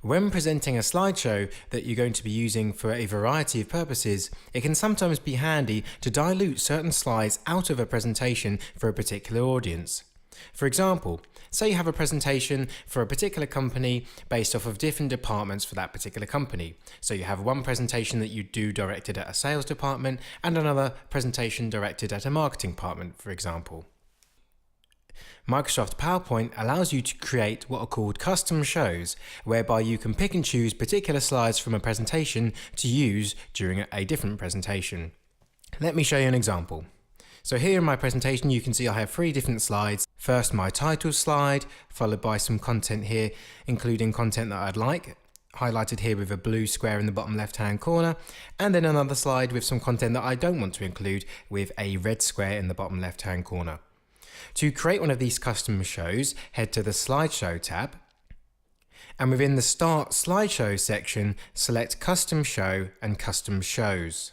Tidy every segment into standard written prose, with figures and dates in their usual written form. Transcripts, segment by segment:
When presenting a slideshow that you're going to be using for a variety of purposes, it can sometimes be handy to dilute certain slides out of a presentation for a particular audience. For example, say you have a presentation for a particular company based off of different departments for that particular company. So you have one presentation that you do directed at a sales department and another presentation directed at a marketing department, for example. Microsoft PowerPoint allows you to create what are called custom shows, whereby you can pick and choose particular slides from a presentation to use during a different presentation. Let me show you an example. So here in my presentation you can see I have 3 different slides. First my title slide, followed by some content here, including content that I'd like, highlighted here with a blue square in the bottom left hand corner, and then another slide with some content that I don't want to include with a red square in the bottom left hand corner. To create one of these custom shows, head to the Slideshow tab, and within the Start Slideshow section, select Custom Show and Custom Shows.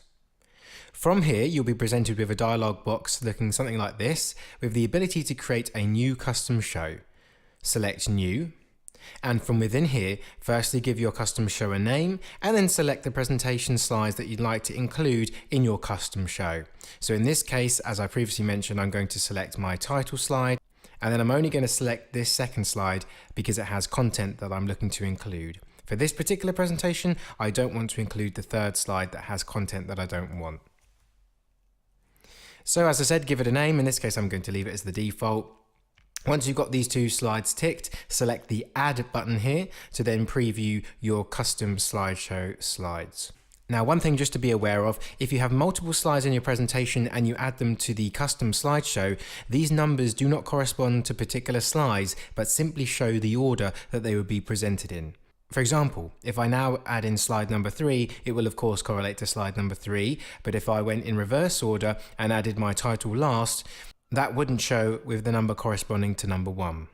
From here, you'll be presented with a dialog box looking something like this, with the ability to create a new custom show. Select New, and from within here, firstly give your custom show a name, and then select the presentation slides that you'd like to include in your custom show. So in this case, as I previously mentioned, I'm going to select my title slide, and then I'm only going to select this second slide because it has content that I'm looking to include. For this particular presentation, I don't want to include the third slide that has content that I don't want. So as I said, give it a name. In this case, I'm going to leave it as the default. Once you've got these 2 slides ticked, select the Add button here to then preview your custom slideshow slides. Now, one thing just to be aware of, if you have multiple slides in your presentation and you add them to the custom slideshow, these numbers do not correspond to particular slides, but simply show the order that they would be presented in. For example, if I now add in slide number 3, it will of course correlate to slide number 3, but if I went in reverse order and added my title last, that wouldn't show with the number corresponding to number 1.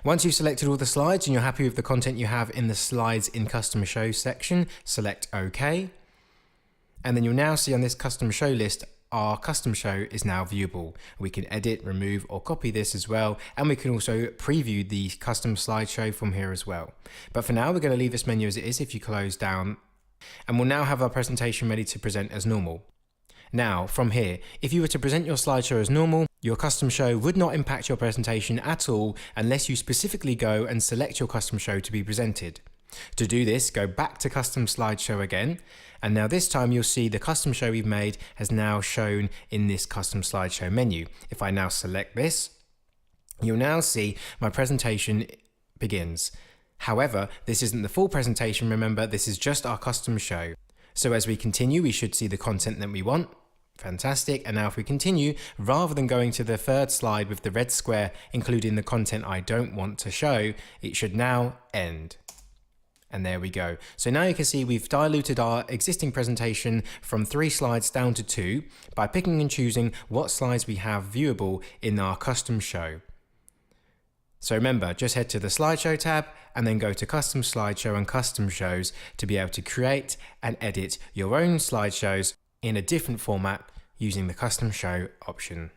Once you've selected all the slides and you're happy with the content you have in the Slides in Custom Show section, select OK. And then you'll now see on this custom show list, our custom show is now viewable. We can edit, remove, or copy this as well, and we can also preview the custom slideshow from here as well. But for now, we're going to leave this menu as it is if you close down, and we'll now have our presentation ready to present as normal. Now, from here, if you were to present your slideshow as normal, your custom show would not impact your presentation at all unless you specifically go and select your custom show to be presented. To do this, go back to Custom Slideshow again, and now this time you'll see the custom show we've made has now shown in this Custom Slideshow menu. If I now select this, you'll now see my presentation begins. However, this isn't the full presentation, remember, this is just our custom show. So as we continue, we should see the content that we want. Fantastic, and now if we continue, rather than going to the third slide with the red square, including the content I don't want to show, it should now end. And there we go. So now you can see we've diluted our existing presentation from 3 slides down to 2 by picking and choosing what slides we have viewable in our custom show. So remember, just head to the Slideshow tab and then go to Custom Slideshow and Custom Shows to be able to create and edit your own slideshows in a different format using the Custom Show option.